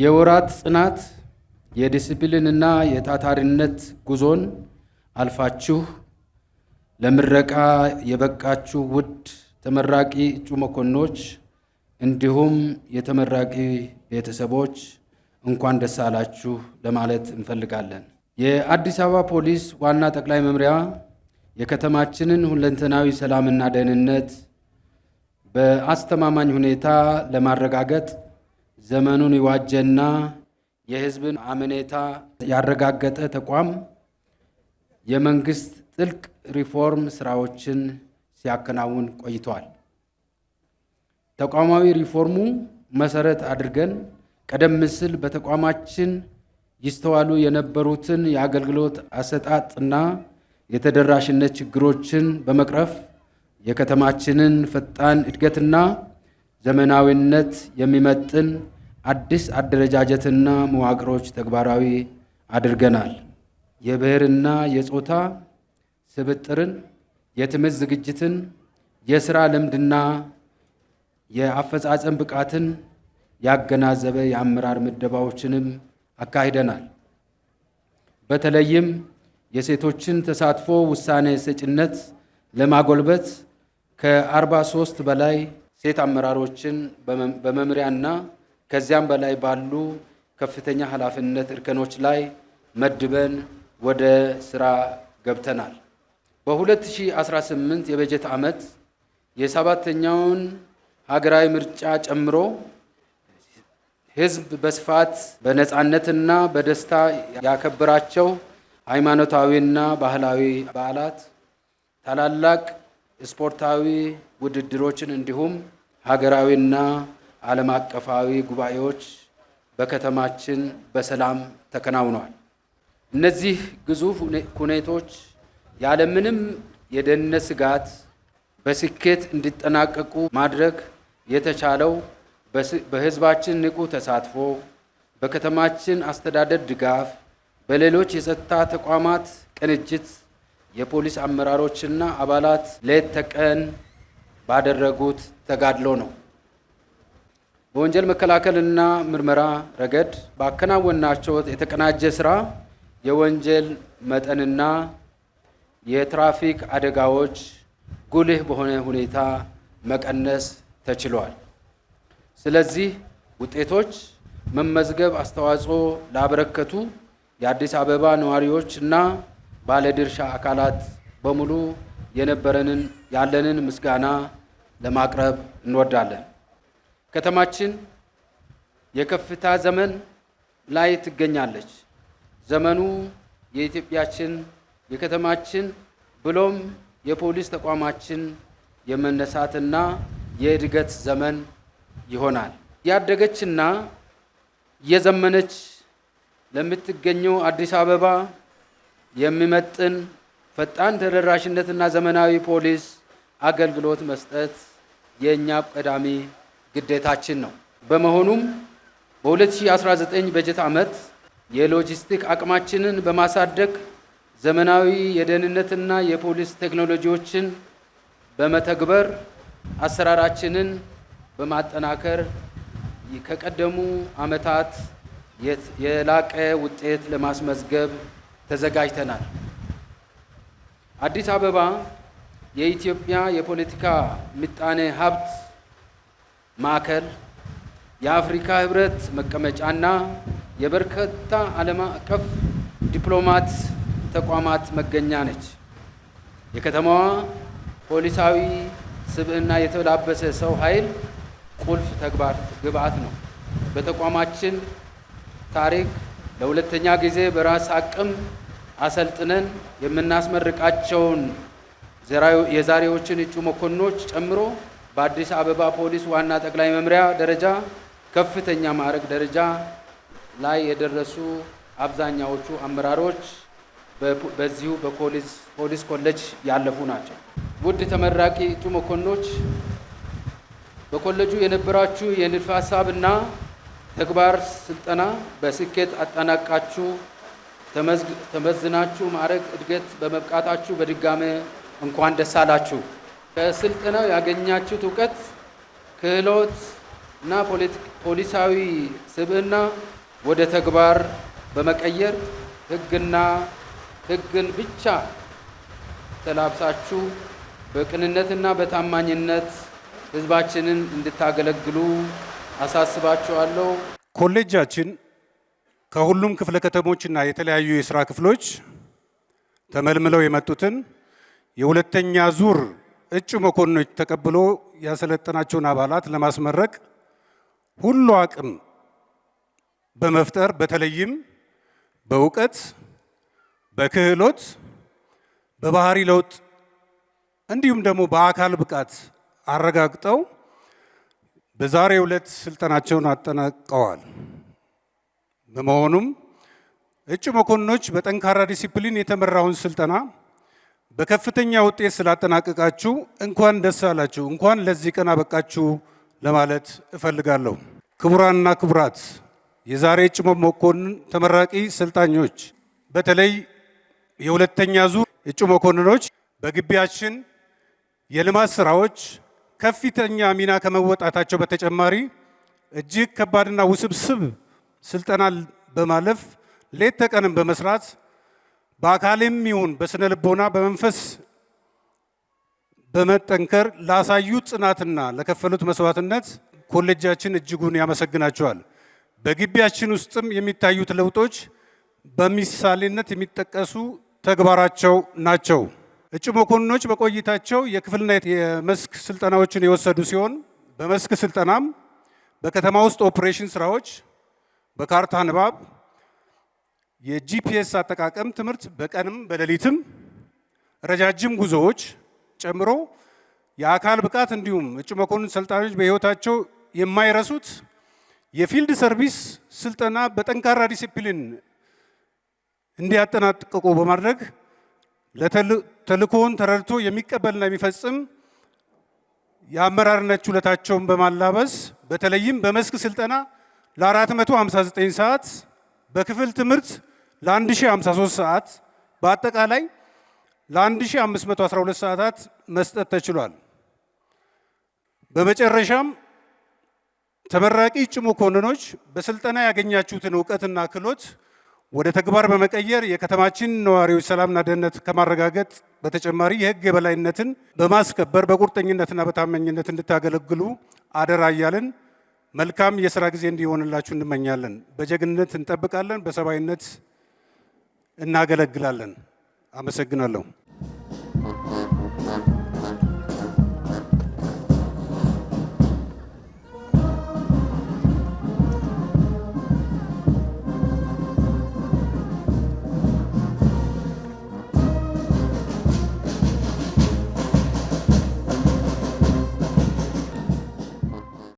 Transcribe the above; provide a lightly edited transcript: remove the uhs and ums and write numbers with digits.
የወራት ጽናት የዲሲፕሊንና የታታሪነት ጉዞን አልፋችሁ ለምረቃ የበቃችሁ ውድ ተመራቂ እጩ መኮንኖች እንዲሁም የተመራቂ ቤተሰቦች እንኳን ደስ አላችሁ ለማለት እንፈልጋለን። የአዲስ አበባ ፖሊስ ዋና ጠቅላይ መምሪያ የከተማችንን ሁለንተናዊ ሰላምና ደህንነት በአስተማማኝ ሁኔታ ለማረጋገጥ ዘመኑን የዋጀና የሕዝብን አመኔታ ያረጋገጠ ተቋም የመንግስት ጥልቅ ሪፎርም ስራዎችን ሲያከናውን ቆይቷል። ተቋማዊ ሪፎርሙ መሰረት አድርገን ቀደም ሲል በተቋማችን ይስተዋሉ የነበሩትን የአገልግሎት አሰጣጥና የተደራሽነት ችግሮችን በመቅረፍ የከተማችንን ፈጣን እድገትና ዘመናዊነት የሚመጥን አዲስ አደረጃጀትና መዋቅሮች ተግባራዊ አድርገናል። የብሔርና የጾታ ስብጥርን፣ የትምህርት ዝግጅትን፣ የሥራ ልምድና የአፈጻጸም ብቃትን ያገናዘበ የአመራር ምደባዎችንም አካሂደናል። በተለይም የሴቶችን ተሳትፎ ውሳኔ ሰጭነት ለማጎልበት ከ43 በላይ ሴት አመራሮችን በመምሪያና ከዚያም በላይ ባሉ ከፍተኛ ኃላፊነት እርከኖች ላይ መድበን ወደ ስራ ገብተናል። በ2018 የበጀት ዓመት የሰባተኛውን ሀገራዊ ምርጫ ጨምሮ ሕዝብ በስፋት በነፃነትና በደስታ ያከበራቸው ሃይማኖታዊና ባህላዊ በዓላት፣ ታላላቅ ስፖርታዊ ውድድሮችን እንዲሁም ሀገራዊና ዓለም አቀፋዊ ጉባኤዎች በከተማችን በሰላም ተከናውነዋል። እነዚህ ግዙፍ ኩነቶች ያለምንም የደህንነት ስጋት በስኬት እንዲጠናቀቁ ማድረግ የተቻለው በሕዝባችን ንቁ ተሳትፎ፣ በከተማችን አስተዳደር ድጋፍ፣ በሌሎች የጸጥታ ተቋማት ቅንጅት፣ የፖሊስ አመራሮችና አባላት ሌት ተቀን ባደረጉት ተጋድሎ ነው። በወንጀል መከላከልና ምርመራ ረገድ ባከናወናቸው የተቀናጀ ስራ የወንጀል መጠንና የትራፊክ አደጋዎች ጉልህ በሆነ ሁኔታ መቀነስ ተችሏል። ስለዚህ ውጤቶች መመዝገብ አስተዋጽኦ ላበረከቱ የአዲስ አበባ ነዋሪዎች እና ባለድርሻ አካላት በሙሉ ያለንን ምስጋና ለማቅረብ እንወዳለን። ከተማችን የከፍታ ዘመን ላይ ትገኛለች። ዘመኑ የኢትዮጵያችን የከተማችን ብሎም የፖሊስ ተቋማችን የመነሳትና የእድገት ዘመን ይሆናል። ያደገችና እየዘመነች ለምትገኘው አዲስ አበባ የሚመጥን ፈጣን ተደራሽነትና ዘመናዊ ፖሊስ አገልግሎት መስጠት የእኛ ቀዳሚ ግዴታችን ነው። በመሆኑም በ2019 በጀት ዓመት የሎጂስቲክ አቅማችንን በማሳደግ ዘመናዊ የደህንነትና የፖሊስ ቴክኖሎጂዎችን በመተግበር አሰራራችንን በማጠናከር ከቀደሙ ዓመታት የላቀ ውጤት ለማስመዝገብ ተዘጋጅተናል። አዲስ አበባ የኢትዮጵያ የፖለቲካ ምጣኔ ሀብት ማዕከል፣ የአፍሪካ ሕብረት መቀመጫና የበርካታ ዓለም አቀፍ ዲፕሎማት ተቋማት መገኛ ነች። የከተማዋ ፖሊሳዊ ስብዕና የተላበሰ ሰው ኃይል ቁልፍ ግብዓት ነው። በተቋማችን ታሪክ ለሁለተኛ ጊዜ በራስ አቅም አሰልጥነን የምናስመርቃቸውን የዛሬዎችን እጩ መኮንኖች ጨምሮ በአዲስ አበባ ፖሊስ ዋና ጠቅላይ መምሪያ ደረጃ ከፍተኛ ማዕረግ ደረጃ ላይ የደረሱ አብዛኛዎቹ አመራሮች በዚሁ በፖሊስ ኮሌጅ ያለፉ ናቸው። ውድ ተመራቂ እጩ መኮንኖች፣ በኮሌጁ የነበራችሁ የንድፈ ሐሳብና ተግባር ስልጠና በስኬት አጠናቃችሁ ተመዝናችሁ ማዕረግ እድገት በመብቃታችሁ በድጋሜ እንኳን ደስ አላችሁ። ከስልጠናው ያገኛችሁት እውቀት፣ ክህሎት እና ፖሊሳዊ ስብዕና ወደ ተግባር በመቀየር ሕግን ብቻ ተላብሳችሁ በቅንነትና በታማኝነት ሕዝባችንን እንድታገለግሉ አሳስባችኋለሁ። ኮሌጃችን ከሁሉም ክፍለ ከተሞችና የተለያዩ የስራ ክፍሎች ተመልምለው የመጡትን የሁለተኛ ዙር እጩ መኮንኖች ተቀብሎ ያሰለጠናቸውን አባላት ለማስመረቅ ሁሉ አቅም በመፍጠር በተለይም በእውቀት፣ በክህሎት፣ በባህሪ ለውጥ እንዲሁም ደግሞ በአካል ብቃት አረጋግጠው በዛሬው ዕለት ስልጠናቸውን አጠናቀዋል። በመሆኑም እጩ መኮንኖች በጠንካራ ዲሲፕሊን የተመራውን ስልጠና በከፍተኛ ውጤት ስላጠናቀቃችሁ እንኳን ደስ አላችሁ፣ እንኳን ለዚህ ቀን አበቃችሁ ለማለት እፈልጋለሁ። ክቡራንና ክቡራት፣ የዛሬ እጩ መኮንን ተመራቂ ሰልጣኞች፣ በተለይ የሁለተኛ ዙር እጩ መኮንኖች በግቢያችን የልማት ስራዎች ከፍተኛ ሚና ከመወጣታቸው በተጨማሪ እጅግ ከባድና ውስብስብ ስልጠና በማለፍ ሌት ተቀንም በመስራት በአካልም ይሁን በስነ ልቦና በመንፈስ በመጠንከር ላሳዩት ጽናትና ለከፈሉት መስዋዕትነት ኮሌጃችን እጅጉን ያመሰግናቸዋል። በግቢያችን ውስጥም የሚታዩት ለውጦች በምሳሌነት የሚጠቀሱ ተግባራቸው ናቸው። እጩ መኮንኖች በቆይታቸው የክፍልና የመስክ ስልጠናዎችን የወሰዱ ሲሆን በመስክ ስልጠናም በከተማ ውስጥ ኦፕሬሽን ስራዎች፣ በካርታ ንባብ፣ የጂፒኤስ አጠቃቀም ትምህርት በቀንም በሌሊትም፣ ረጃጅም ጉዞዎች ጨምሮ የአካል ብቃት እንዲሁም እጩ መኮንን ሰልጣኞች በሕይወታቸው የማይረሱት የፊልድ ሰርቪስ ስልጠና በጠንካራ ዲሲፕሊን እንዲያጠናቅቁ በማድረግ ተልእኮውን ተረድቶ የሚቀበልና የሚፈጽም የአመራርነት ችሎታቸውን በማላበስ በተለይም በመስክ ስልጠና ለ459 ሰዓት በክፍል ትምህርት ለ1053 ሰዓት በአጠቃላይ ለ1512 ሰዓታት መስጠት ተችሏል። በመጨረሻም ተመራቂ እጩ መኮንኖች በስልጠና ያገኛችሁትን እውቀትና ክህሎት ወደ ተግባር በመቀየር የከተማችን ነዋሪዎች ሰላምና ደህንነት ከማረጋገጥ በተጨማሪ የሕግ የበላይነትን በማስከበር በቁርጠኝነትና በታማኝነት እንድታገለግሉ አደራ እያልን መልካም የሥራ ጊዜ እንዲሆንላችሁ እንመኛለን። በጀግንነት እንጠብቃለን፣ በሰብአዊነት እናገለግላለን። አመሰግናለሁ።